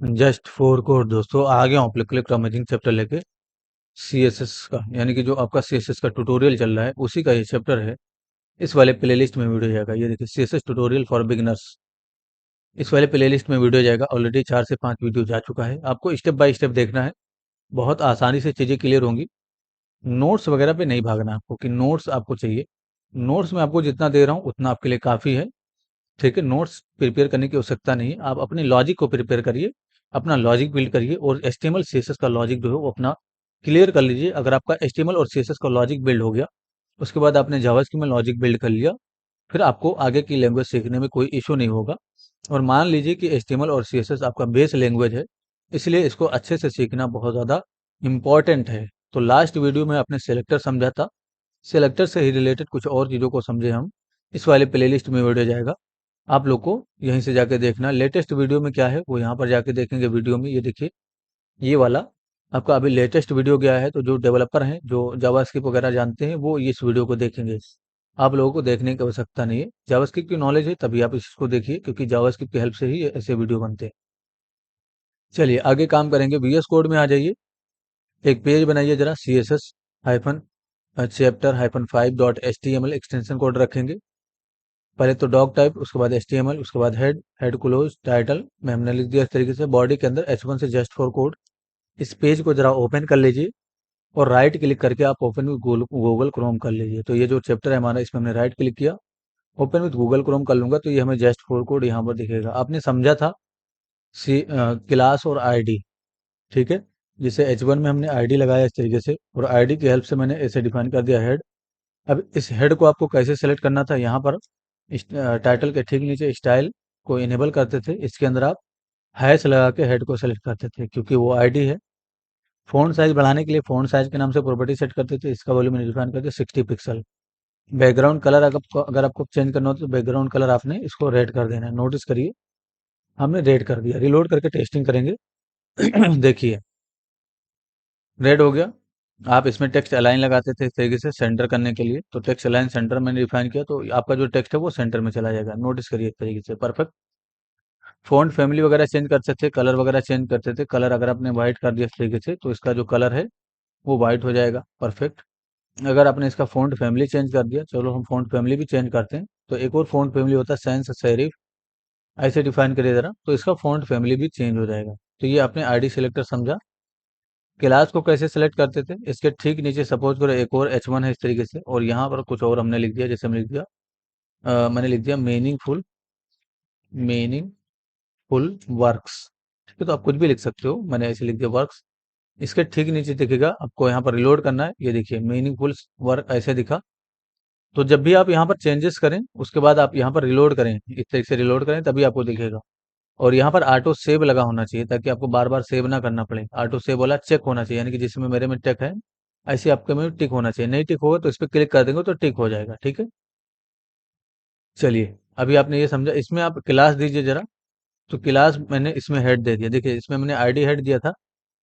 Just four code दोस्तों आ गया हूँ क्लिक अमेजिंग चैप्टर लेके सीएसएस का, यानी कि जो आपका सीएसएस का ट्यूटोरियल चल रहा है उसी का ये चैप्टर है। इस वाले प्लेलिस्ट में वीडियो जाएगा। ये देखिए, सीएसएस ट्यूटोरियल फॉर बिगिनर्स। इस वाले प्लेलिस्ट में वीडियो जाएगा। ऑलरेडी 4 से 5 वीडियो जा चुका है। आपको स्टेप बाय स्टेप देखना है। बहुत आसानी से चीजें क्लियर होंगी। नोट्स वगैरह पे नहीं भागना है आपको कि नोट्स आपको चाहिए। नोट्स में आपको जितना दे रहा हूँ उतना आपके लिए काफी है। ठीक है, नोट्स प्रिपेयर करने की आवश्यकता नहीं है। आप अपने लॉजिक को प्रिपेयर करिए, अपना लॉजिक बिल्ड करिए और एचटीएमएल सीएसएस का लॉजिक जो है वो अपना क्लियर कर लीजिए। अगर आपका एचटीएमएल और सीएसएस का लॉजिक बिल्ड हो गया, उसके बाद आपने जावास्क्रिप्ट में लॉजिक बिल्ड कर लिया, फिर आपको आगे की लैंग्वेज सीखने में कोई इशू नहीं होगा। और मान लीजिए कि एचटीएमएल और सीएसएस आपका बेस लैंग्वेज है, इसलिए इसको अच्छे से सीखना बहुत ज़्यादा इम्पॉर्टेंट है। तो लास्ट वीडियो में आपने सेलेक्टर समझा था, सेलेक्टर से ही रिलेटेड कुछ और चीज़ों को समझे हम। इस वाले प्लेलिस्ट में वीडियो जाएगा, आप लोग को यहीं से जाके देखना। लेटेस्ट वीडियो में क्या है वो यहाँ पर जाके देखेंगे। वीडियो में ये देखिए, ये वाला आपका अभी लेटेस्ट वीडियो गया है। तो जो डेवलपर हैं, जो जावास्क्रिप्ट वगैरह जानते हैं, वो इस वीडियो को देखेंगे। आप लोगों को देखने की आवश्यकता नहीं है। जावास्क्रिप्ट की नॉलेज है तभी आप इसको देखिए, क्योंकि जावास्क्रिप्ट की हेल्प से ही ऐसे वीडियो बनते हैं। चलिए आगे काम करेंगे। वीएस कोड में आ जाइए। एक पेज बनाइए जरा, C S S hyphen chapter hyphen 5.html extension code रखेंगे। पहले तो डॉग टाइप, उसके बाद HTML, उसके बाद हेड, हेड क्लोज, टाइटल में हमने लिख दिया इस तरीके से। बॉडी के अंदर H1 से जस्ट फॉर कोड। इस पेज को जरा ओपन कर लीजिए और राइट क्लिक करके आप ओपन विद गूगल क्रोम कर लीजिए। तो ये जो चैप्टर है हमारा, इसमें हमने राइट क्लिक किया, ओपन विद गूगल क्रोम कर लूंगा तो ये हमें जस्ट फॉर कोड यहाँ पर दिखेगा। आपने समझा था क्लास और आईडी, ठीक है। जिसे H1 में हमने आईडी लगाया इस तरीके से, और आईडी की हेल्प से मैंने ऐसे डिफाइन कर दिया हेड। अब इस हेड को आपको कैसे सेलेक्ट करना था, यहाँ पर इस टाइटल के ठीक नीचे स्टाइल को इनेबल करते थे। इसके अंदर आप हैश लगा के हेड को सेलेक्ट करते थे, क्योंकि वो आईडी है। फ़ॉन्ट साइज बढ़ाने के लिए फ़ॉन्ट साइज के नाम से प्रॉपर्टी सेट करते थे। इसका वॉल्यूम मैंने डिफाइन कर दिया 60 पिक्सल। बैकग्राउंड कलर अगर आपको चेंज करना हो तो बैकग्राउंड कलर आपने इसको रेड कर देना है। नोटिस करिए, हमने रेड कर दिया। रिलोड करके टेस्टिंग करेंगे। देखिए, रेड हो गया। आप इसमें टेक्स्ट अलाइन लगाते थे इस तरीके से सेंटर करने के लिए। तो टेक्स्ट अलाइन सेंटर मैंने डिफाइन किया, तो आपका जो टेक्स्ट है वो सेंटर में चला जाएगा। नोटिस करिए इस तरीके से, परफेक्ट। फ़ॉन्ट फैमिली वगैरह चेंज कर सकते थे, कलर वगैरह चेंज करते थे। कलर अगर आपने व्हाइट कर दिया इस तरीके से, तो इसका जो कलर है वो व्हाइट हो जाएगा, परफेक्ट। अगर आपने इसका फ़ॉन्ट फैमिली चेंज कर दिया, चलो हम फ़ॉन्ट फैमिली भी चेंज करते हैं। तो एक और फ़ॉन्ट फैमिली होता है सैंस सेरिफ, ऐसे डिफाइन करिए ज़रा, तो इसका फ़ॉन्ट फैमिली भी चेंज हो जाएगा। तो ये आपने आईडी सेलेक्टर समझा। क्लास को कैसे सेलेक्ट करते थे, इसके ठीक नीचे सपोज करो एक और H1 है इस तरीके से, और यहाँ पर कुछ और हमने लिख दिया। जैसे हमने लिख दिया मैंने लिख दिया मीनिंगफुल वर्क्स। ठीक है, तो आप कुछ भी लिख सकते हो, मैंने ऐसे लिख दिया वर्क्स। इसके ठीक नीचे दिखेगा, आपको यहाँ पर रिलोड करना है। ये देखिए, मीनिंगफुल वर्क ऐसे दिखा। तो जब भी आप यहाँ पर चेंजेस करें, उसके बाद आप यहाँ पर रिलोड करें, इस तरीके से रिलोड करें, तभी आपको दिखेगा। और यहाँ पर ऑटो सेव लगा होना चाहिए, ताकि आपको बार बार सेव ना करना पड़े। ऑटो सेव वाला चेक होना चाहिए, यानी कि जिसमें मेरे में टिक है, ऐसे आपके में टिक होना चाहिए। नहीं टिक होगा तो इस पर क्लिक कर देंगे तो टिक हो जाएगा, ठीक है। चलिए, अभी आपने ये समझा। इसमें आप क्लास दीजिए जरा। तो क्लास मैंने इसमें हेड दे दिया। देखिए, इसमें मैंने आईडी हेड दिया था,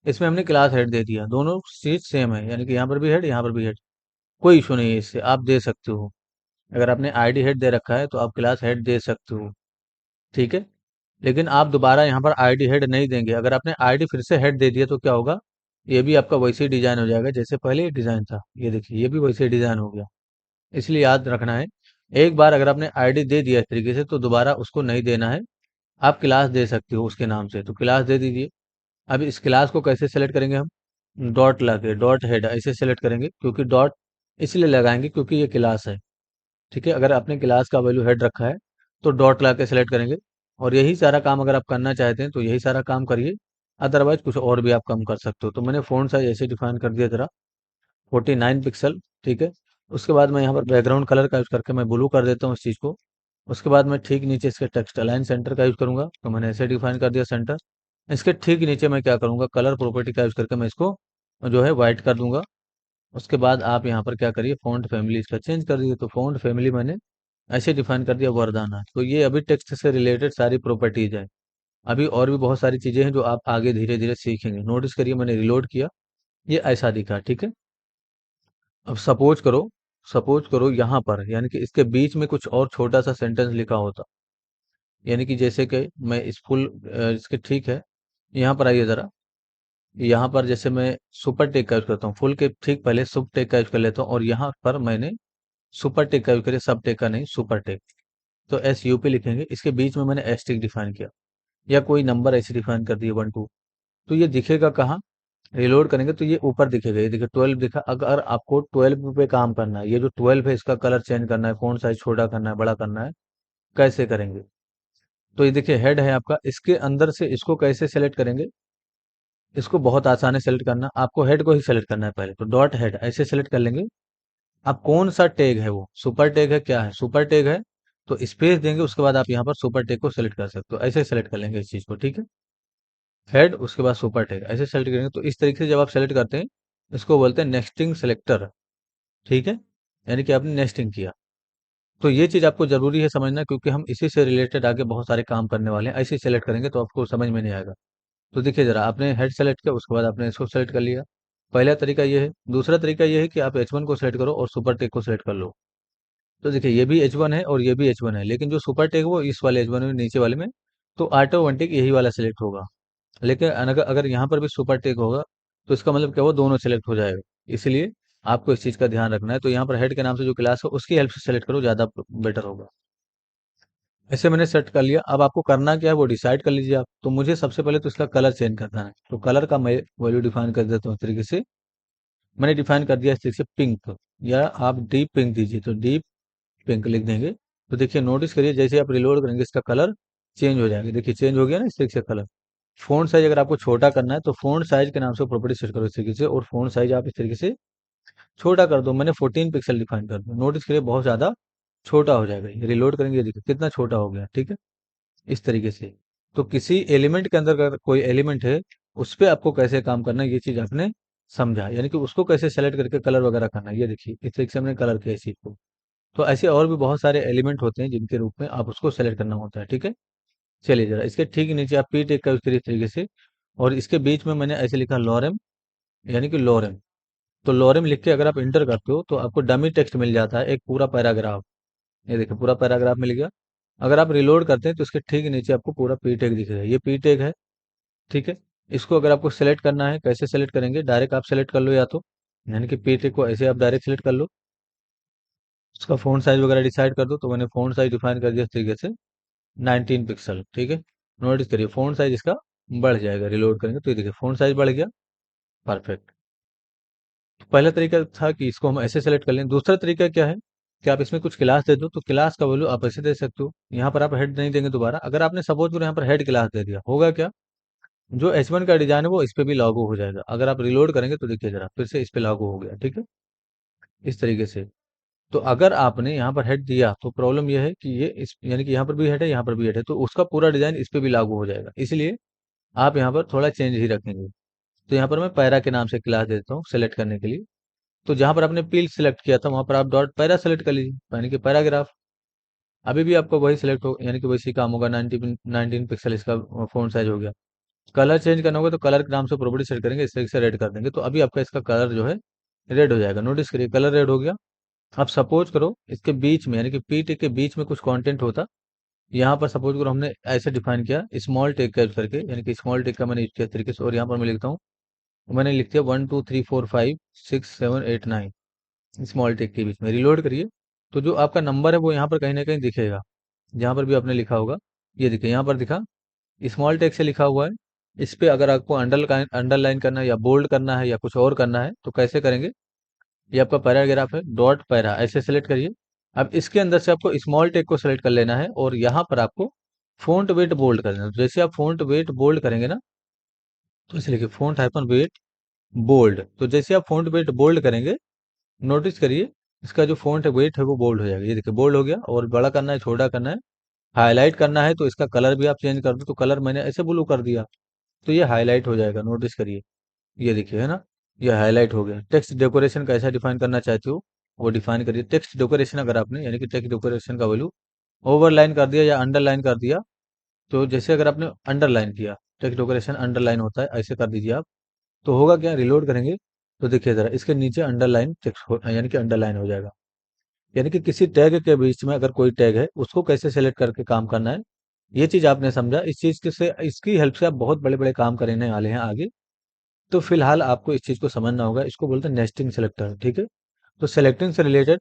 इसमें हमने क्लास हेड दे दिया। दोनों चीज सेम है, यानी कि यहाँ पर भी हेड, यहाँ पर भी हेड। कोई इशू नहीं है, इससे आप दे सकते हो। अगर आपने आईडी हेड दे रखा है तो आप क्लास हेड दे सकते हो, ठीक है। लेकिन आप दोबारा यहाँ पर आईडी हेड नहीं देंगे। अगर आपने आईडी फिर से हेड दे दिया तो क्या होगा, ये भी आपका वैसे ही डिजाइन हो जाएगा जैसे पहले ही डिजाइन था। ये देखिए, ये भी वैसे ही डिजाइन हो गया। इसलिए याद रखना है, एक बार अगर आपने आईडी दे दिया इस तरीके से, तो दोबारा उसको नहीं देना है। आप क्लास दे सकते हो उसके नाम से, तो क्लास दे दीजिए। अब इस क्लास को कैसे सेलेक्ट करेंगे हम, डॉट लगे, डॉट हेड ऐसे सेलेक्ट करेंगे। क्योंकि डॉट इसलिए लगाएंगे क्योंकि ये क्लास है, ठीक है। अगर आपने क्लास का वैल्यू हेड रखा है तो डॉट लगा के सेलेक्ट करेंगे। और यही सारा काम अगर आप करना चाहते हैं तो यही सारा काम करिए। अदरवाइज कुछ और भी आप काम कर सकते हो। तो मैंने फ़ॉन्ट साइज ऐसे डिफाइन कर दिया जरा, 49 पिक्सल, ठीक है। उसके बाद मैं यहाँ पर बैकग्राउंड कलर का यूज़ करके मैं ब्लू कर देता हूँ इस चीज़ को। उसके बाद मैं ठीक नीचे इसके टेक्स्ट अलाइन सेंटर का यूज़ करूंगा, तो मैंने ऐसे डिफाइन कर दिया सेंटर। इसके ठीक नीचे मैं क्या करूंगा, कलर प्रॉपर्टी का यूज़ करके मैं इसको जो है वाइट कर दूंगा। उसके बाद आप यहाँ पर क्या करिए, फ़ॉन्ट फैमिली इसका चेंज कर दीजिए। तो फ़ॉन्ट फैमिली मैंने ऐसे डिफाइन कर दिया वर्दाना। तो ये अभी टेक्स्ट से रिलेटेड सारी प्रॉपर्टीज है। अभी और भी बहुत सारी चीजें हैं जो आप आगे धीरे धीरे सीखेंगे। नोटिस करिए, मैंने रिलोड किया, ये ऐसा दिखा, ठीक है। अब सपोज करो यहाँ पर, यानी कि इसके बीच में कुछ और छोटा सा सेंटेंस लिखा होता, यानी कि जैसे कि मैं इस फुल इसके ठीक है, यहाँ पर आइए ज़रा। यहाँ पर जैसे मैं सुपर टेक का यूज़ करता हूँ, फुल के ठीक पहले सुप टेक का यूज़ कर लेता हूँ और यहाँ पर मैंने सुपर टेक का यूज़ करिए, सब टेक का नहीं, सुपर टेक। तो SUP लिखेंगे, इसके बीच में मैंने एस्टेरिक डिफाइन किया या कोई नंबर ऐसे डिफाइन कर दिए 1 2। तो ये दिखेगा कहाँ? रिलोड करेंगे तो ये ऊपर दिखेगा, ये देखिए 12 दिखा। अगर आपको 12 पे काम करना है, ये जो 12 है इसका कलर चेंज करना है, फ़ॉन्ट साइज़ छोटा करना है, बड़ा करना है, कैसे करेंगे? तो ये देखिए हेड है आपका, इसके अंदर से इसको कैसे सेलेक्ट करेंगे? इसको बहुत आसान है सेलेक्ट करना, आपको हेड को ही सेलेक्ट करना है पहले। तो डॉट हेड ऐसे सेलेक्ट कर लेंगे। अब कौन सा टैग है वो? सुपर टैग है, क्या है? सुपर टैग है। तो स्पेस देंगे, उसके बाद आप यहाँ पर सुपर टैग को सेलेक्ट कर सकते हो। ऐसे सेलेक्ट कर लेंगे इस चीज़ को, ठीक है? हेड उसके बाद सुपर टैग ऐसे सेलेक्ट करेंगे। तो इस तरीके से जब आप सेलेक्ट करते हैं, इसको बोलते हैं नेस्टिंग सेलेक्टर, ठीक है? यानी कि आपने नेस्टिंग किया। तो ये चीज़ आपको ज़रूरी है समझना, क्योंकि हम इसी से रिलेटेड आगे बहुत सारे काम करने वाले हैं। ऐसे ही सेलेक्ट करेंगे तो आपको समझ में नहीं आएगा। तो देखिए ज़रा, आपने हेड सेलेक्ट किया, उसके बाद आपने इसको सेलेक्ट कर लिया। पहला तरीका ये है। दूसरा तरीका ये है कि आप H1 को सेलेक्ट करो और सुपर टैग को सेलेक्ट कर लो। तो देखिए ये भी H1 है और ये भी H1 है, लेकिन जो सुपर टैग वो इस वाले H1 में, नीचे वाले में। तो ऑटोमेटिक यही वाला सेलेक्ट होगा। लेकिन अगर अगर यहाँ पर भी सुपर टेक होगा, तो इसका मतलब क्या हुआ, दोनों सेलेक्ट हो जाएगा। इसलिए आपको इस चीज़ का ध्यान रखना है। तो यहाँ पर हेड के नाम से जो क्लास है उसकी हेल्प से सेलेक्ट करो, ज़्यादा बेटर होगा। ऐसे मैंने सेट कर लिया। अब आपको करना क्या है वो डिसाइड कर लीजिए आप। तो मुझे सबसे पहले तो इसका कलर चेंज करना है, तो कलर का मैं वैल्यू डिफाइन कर देता हूँ इस तरीके से। मैंने डिफाइन कर दिया इस तरीके से पिंक, या आप डीप पिंक दीजिए, तो डीप पिंक लिख देंगे। तो देखिए नोटिस करिए, जैसे आप रिलोड करेंगे इसका कलर चेंज हो जाएगा। देखिए चेंज हो गया ना इस तरीके से कलर। फ़ॉन्ट साइज़ अगर आपको छोटा करना है तो फ़ॉन्ट साइज़ के नाम से प्रॉपर्टी सेट करो इस तरीके से, और फ़ॉन्ट साइज़ आप इस तरीके से छोटा कर दो। मैंने 14 पिक्सल डिफाइन कर दिया। नोटिस करिए बहुत ज़्यादा छोटा हो जाएगा। ये रिलोड करेंगे, ये देखिए कितना छोटा हो गया, ठीक है? इस तरीके से। तो किसी एलिमेंट के अंदर अगर कोई एलिमेंट है, उस पे आपको कैसे काम करना है ये चीज़ आपने समझा। यानी कि उसको कैसे सेलेक्ट करके कलर वगैरह करना है। ये देखिए इस तरीके से हमने कलर किया इस चीज़ को। तो ऐसे और भी बहुत सारे एलिमेंट होते हैं जिनके रूप में आप उसको सेलेक्ट करना होता है, ठीक है? चलिए ज़रा, इसके ठीक नीचे आप पी टेक का यूज़ करिए इस तरीके से, और इसके बीच में मैंने ऐसे लिखा लॉरेम, यानी कि लोरेम। तो लोरेम लिख के अगर आप इंटर करते हो तो आपको डमी टेक्स्ट मिल जाता है, एक पूरा पैराग्राफ। ये देखिए पूरा पैराग्राफ मिल गया। अगर आप रिलोड करते हैं तो इसके ठीक नीचे आपको पूरा पी टेक दिखेगा। ये पी टेक है, ठीक है? इसको अगर आपको सेलेक्ट करना है, कैसे सेलेक्ट करेंगे? डायरेक्ट आप सेलेक्ट कर लो, या तो यानी कि पी टेक को ऐसे आप डायरेक्ट सेलेक्ट कर लो। उसका फ़ॉन्ट साइज़ वगैरह डिसाइड कर दो। तो मैंने फ़ॉन्ट साइज़ डिफाइन कर दिया इस तरीके से, 19 पिक्सल, ठीक है? नोटिस करिए फ़ॉन्ट साइज़ इसका बढ़ जाएगा, रिलोड करेंगे तो ये देखिए फ़ॉन्ट साइज़ बढ़ गया। परफेक्ट। तो पहला तरीका था कि इसको हम ऐसे सेलेक्ट कर लें। दूसरा तरीका क्या है कि आप इसमें कुछ क्लास दे दो। तो क्लास का वैल्यू आप ऐसे दे सकते हो। यहाँ पर आप हेड नहीं देंगे दोबारा। अगर आपने सपोज करो यहाँ पर हेड क्लास दे दिया, होगा क्या? जो H1 का डिजाइन है वो इस पे भी लागू हो जाएगा। अगर आप रिलोड करेंगे तो देखिए जरा, फिर से इस पे लागू हो गया, ठीक है? इस तरीके से। तो अगर आपने यहाँ पर हेड दिया तो प्रॉब्लम यह है कि ये इस, यानी कि यहाँ पर भी हेड है, यहाँ पर भी हेड है, तो उसका पूरा डिजाइन इस पे भी लागू हो जाएगा। इसलिए आप यहाँ पर थोड़ा चेंज ही रखेंगे। तो यहाँ पर मैं पैरा के नाम से क्लास देता हूँ सेलेक्ट करने के लिए। तो जहाँ पर आपने पील सेलेक्ट किया था वहाँ पर आप डॉट पैरा सेलेक्ट कर लीजिए, यानी कि पैराग्राफ। अभी भी आपको वही सेलेक्ट हो, यानी कि वैसे ही काम होगा। 19 पिक्सल इसका फ़ॉन्ट साइज हो गया। कलर चेंज करना होगा तो कलर के नाम से प्रॉपर्टी सेट करेंगे, इस तरीके से रेड कर देंगे। तो अभी आपका इसका कलर जो है रेड हो जाएगा। नोटिस करिए कलर रेड हो गया। अब सपोज करो इसके बीच में, यानी कि पी टेक के बीच में कुछ कंटेंट होता। यहाँ पर सपोज करो हमने ऐसे डिफाइन किया स्मॉल टेक का यूज करके, यानी कि स्मॉल टेक का मैंने यूज किया इस तरीके से, और यहाँ पर मैं लिखता हूँ, मैंने लिख दिया 1 2 3 4 5 6 7 8 9, स्मॉल टेक के बीच में। रिलोड करिए तो जो आपका नंबर है वो यहाँ पर कहीं ना कहीं दिखेगा, जहाँ पर भी आपने लिखा होगा। ये देखिए यहाँ पर दिखा, स्मॉल टेक से लिखा हुआ है। इस पे अगर आपको अंडरलाइन करना है या बोल्ड करना है या कुछ और करना है तो कैसे करेंगे? ये आपका पैराग्राफ है, डॉट पैरा ऐसे सेलेक्ट करिए। अब इसके अंदर से आपको स्मॉल टेक को सेलेक्ट कर लेना है, और यहाँ पर आपको फ़ॉन्ट वेट बोल्ड कर देना है। तो जैसे आप फ़ॉन्ट वेट बोल्ड करेंगे ना, तो इसे लिखिए फ़ॉन्ट हाइपन वेट बोल्ड। तो जैसे आप फ़ॉन्ट वेट बोल्ड करेंगे, नोटिस करिए इसका जो फ़ॉन्ट है वेट है वो बोल्ड हो जाएगा। ये देखिए बोल्ड हो गया। और बड़ा करना है, छोटा करना है, हाईलाइट करना है तो इसका कलर भी आप चेंज कर दो। तो कलर मैंने ऐसे ब्लू कर दिया, तो ये हाईलाइट हो जाएगा। नोटिस करिए, ये देखिए है ना, ये हाईलाइट हो गया। टेक्स्ट डेकोरेशन कैसा डिफाइन करना चाहते हो वो डिफाइन करिए। टेक्स्ट डेकोरेशन अगर आपने, यानी कि टेक्स्ट डेकोरेशन का वैल्यू ओवरलाइन कर दिया या अंडरलाइन कर दिया, तो जैसे अगर आपने अंडरलाइन किया, टेक्स्ट डेकोरेशन अंडरलाइन होता है, ऐसे कर दीजिए आप। तो होगा क्या, रिलोड करेंगे तो देखिए जरा इसके नीचे अंडरलाइन टेक्स्ट यानी कि अंडरलाइन हो जाएगा। यानी कि किसी टैग के बीच में अगर कोई टैग है उसको कैसे सेलेक्ट करके काम करना है, ये चीज आपने समझा, इस चीज के से इसकी हेल्प से आप बहुत बड़े बड़े काम करने वाले हैं आगे। तो फिलहाल आपको इस चीज को समझना होगा, इसको बोलते हैं नेस्टिंग सेलेक्टर, ठीक है। तो सेलेक्टिंग से रिलेटेड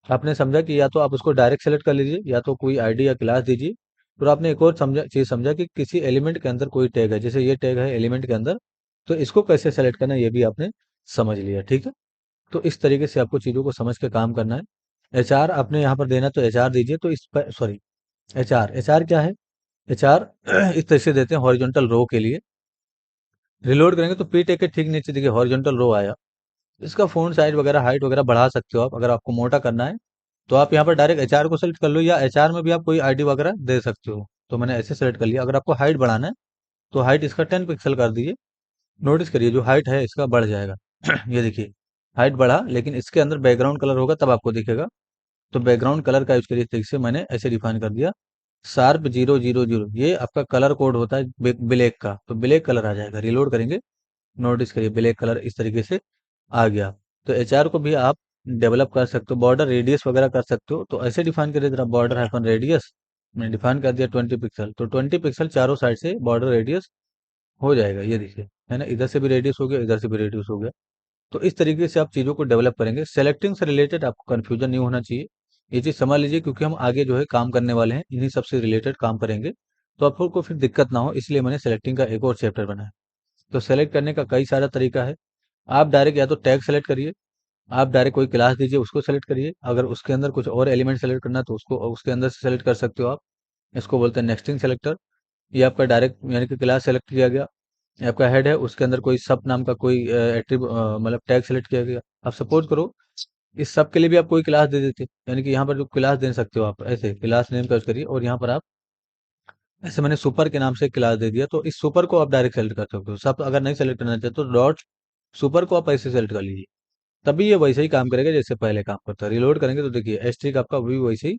आपने समझा कि या तो आप उसको डायरेक्ट सेलेक्ट कर लीजिए, या तो कोई आईडी या क्लास दीजिए। फिर आपने एक और समझा चीज समझा कि किसी एलिमेंट के अंदर कोई टैग है, जैसे ये टैग है एलिमेंट के अंदर, तो इसको कैसे सेलेक्ट करना है ये भी आपने समझ लिया, ठीक है। तो इस तरीके से आपको चीजों को समझ के काम करना है। एचआर आपने यहाँ पर देना, तो एचआर दीजिए। तो इस पर सॉरी, एचआर एचआर क्या है? एचआर इस तरह से देते हैं हॉरिजॉन्टल रो के लिए। रिलोड करेंगे तो पी टैग के ठीक नीचे देखिए हॉरिजॉन्टल रो आया। इसका फ़ॉन्ट साइज वगैरह हाइट वगैरह बढ़ा सकते हो आप, अगर आपको मोटा करना है तो आप यहाँ पर डायरेक्ट एचआर को सेलेक्ट कर लो, या एचआर में भी आप कोई आईडी वगैरह दे सकते हो। तो मैंने ऐसे सेलेक्ट कर लिया। अगर आपको हाइट बढ़ाना है तो हाइट इसका 10 पिक्सल कर दीजिए। नोटिस करिए जो हाइट है इसका बढ़ जाएगा। ये देखिए हाइट बढ़ा, लेकिन इसके अंदर बैकग्राउंड कलर होगा तब आपको दिखेगा। तो बैकग्राउंड कलर का यूज करिए, इस तरीके से मैंने ऐसे डिफाइन कर दिया। शार्प 000 ये आपका कलर कोड होता है ब्लैक का, तो ब्लैक कलर आ जाएगा। रिलोड करेंगे, नोटिस करिए ब्लैक कलर इस तरीके से आ गया। तो एचआर को भी आप डेवलप कर सकते हो, बॉर्डर रेडियस वगैरह कर सकते हो। तो ऐसे डिफाइन करिए जरा, बॉर्डर हाइफन रेडियस मैंने डिफाइन कर दिया 20 पिक्सल। तो 20 पिक्सल चारों साइड से बॉर्डर रेडियस हो जाएगा, ये देखिए, है ना, इधर से भी रेडियस हो गया, इधर से भी रेडियस हो गया। तो इस तरीके से आप चीज़ों को डेवलप करेंगे। सेलेक्टिंग से रिलेटेड आपको कन्फ्यूजन नहीं होना चाहिए, ये चीज़ समझ लीजिए, क्योंकि हम आगे जो है काम करने वाले हैं, इन्हीं सबसे रिलेटेड काम करेंगे। तो आपको फिर दिक्कत ना हो, इसलिए मैंने सेलेक्टिंग का एक और चैप्टर बनाया। तो सेलेक्ट करने का कई सारा तरीका है। आप डायरेक्ट या तो टैग सेलेक्ट करिए, आप डायरेक्ट कोई क्लास दीजिए उसको सेलेक्ट करिए। अगर उसके अंदर कुछ और एलिमेंट सेलेक्ट करना है तो उसको उसके अंदर से सेलेक्ट कर सकते हो आप। इसको बोलते हैं नेक्स्टिंग सेलेक्टर। ये आपका डायरेक्ट यानी कि क्लास सेलेक्ट किया गया। ये आपका हेड है, उसके अंदर कोई सब नाम का कोई मतलब टैग सेलेक्ट किया गया। आप सपोज करो इस सब के लिए भी आप कोई क्लास दे देते, यानी कि यहाँ पर जो क्लास दे सकते हो आप, ऐसे क्लास नेम का यूज करिए। और यहाँ पर आप ऐसे मैंने सुपर के नाम से एक क्लास दे दिया, तो इस सुपर को आप डायरेक्ट सेलेक्ट कर सकते हो। सब अगर नहीं सेलेक्ट करना चाहते तो डॉट सुपर को आप ऐसे सेलेक्ट कर लीजिए, तभी ये वैसे ही काम करेगा जैसे पहले काम करता है। रिलोड करेंगे तो देखिए एस्ट्रिक आपका भी वैसे ही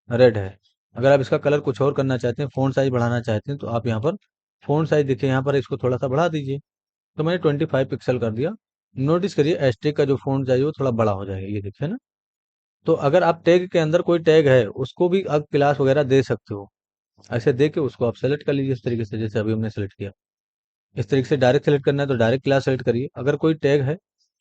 रेड है। अगर आप इसका कलर कुछ और करना चाहते हैं, फ़ॉन्ट साइज बढ़ाना चाहते हैं, तो आप यहाँ पर फ़ॉन्ट साइज देखिए, यहाँ पर इसको थोड़ा सा बढ़ा दीजिए। तो मैंने 25 पिक्सल कर दिया। नोटिस करिए एस्ट्रिक का जो फ़ॉन्ट साइज है वो थोड़ा बड़ा हो जाएगा, ये देखिए ना। तो अगर आप टैग के अंदर कोई टैग है उसको भी आप क्लास वगैरह दे सकते हो। ऐसे दे के उसको आप सेलेक्ट कर लीजिए इस तरीके से, जैसे अभी हमने सेलेक्ट किया। इस तरीके से डायरेक्ट सेलेक्ट करना है तो डायरेक्ट क्लास सेलेक्ट करिए। अगर कोई टैग है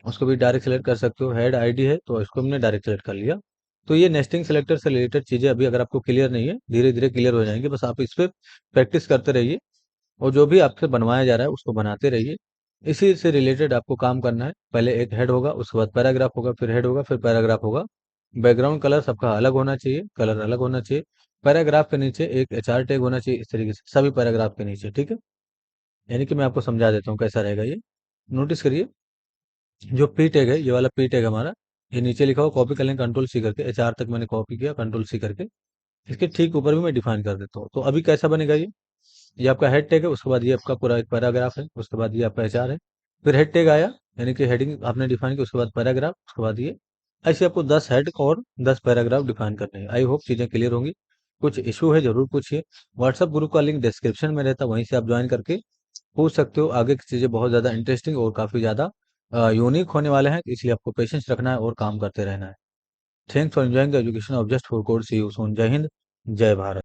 उसको भी डायरेक्ट सेलेक्ट कर सकते हो। हेड आईडी है तो इसको हमने डायरेक्ट सेलेक्ट कर लिया। तो ये नेस्टिंग सेलेक्टर से रिलेटेड चीजें अभी अगर आपको क्लियर नहीं है, धीरे धीरे क्लियर हो जाएंगे। बस आप इस पे प्रैक्टिस करते रहिए, और जो भी आपसे बनवाया जा रहा है उसको बनाते रहिए। इसी से रिलेटेड आपको काम करना है। पहले एक हेड होगा, उसके बाद पैराग्राफ होगा, फिर हेड होगा, फिर पैराग्राफ होगा। बैकग्राउंड कलर सबका अलग होना चाहिए, कलर अलग होना चाहिए। पैराग्राफ के नीचे एक एचआर टैग होना चाहिए, इस तरीके से सभी पैराग्राफ के नीचे, ठीक है। यानी कि मैं आपको समझा देता हूँ कैसा रहेगा ये। नोटिस करिए जो पी टैग है, ये वाला पी टैग हमारा, ये नीचे लिखा हुआ, कॉपी कर लें कंट्रोल सी करके, एचआर तक मैंने कॉपी किया कंट्रोल सी करके। इसके ठीक ऊपर भी मैं डिफाइन कर देता हूँ। तो अभी कैसा बनेगा ये आपका हेड टैग है, उसके बाद ये आपका पूरा एक पैराग्राफ है, उसके बाद ये आपका एचआर है। फिर हेड टैग आया, यानी कि हेडिंग आपने डिफाइन की, उसके बाद पैराग्राफ, उसके बाद ये। ऐसे आपको 10 हेड और 10 पैराग्राफ डिफाइन करने हैं। आई होप चीज़ें क्लियर होंगी। कुछ इशू है जरूर पूछिए। व्हाट्सएप ग्रुप का लिंक डिस्क्रिप्शन में रहता है, वहीं से आप ज्वाइन करके पूछ सकते हो। आगे की चीज़ें बहुत ज़्यादा इंटरेस्टिंग और काफ़ी ज़्यादा यूनिक होने वाले हैं, इसलिए आपको पेशेंस रखना है और काम करते रहना है। Thanks for enjoying the education of just for code. See you soon. जय हिंद, जय भारत।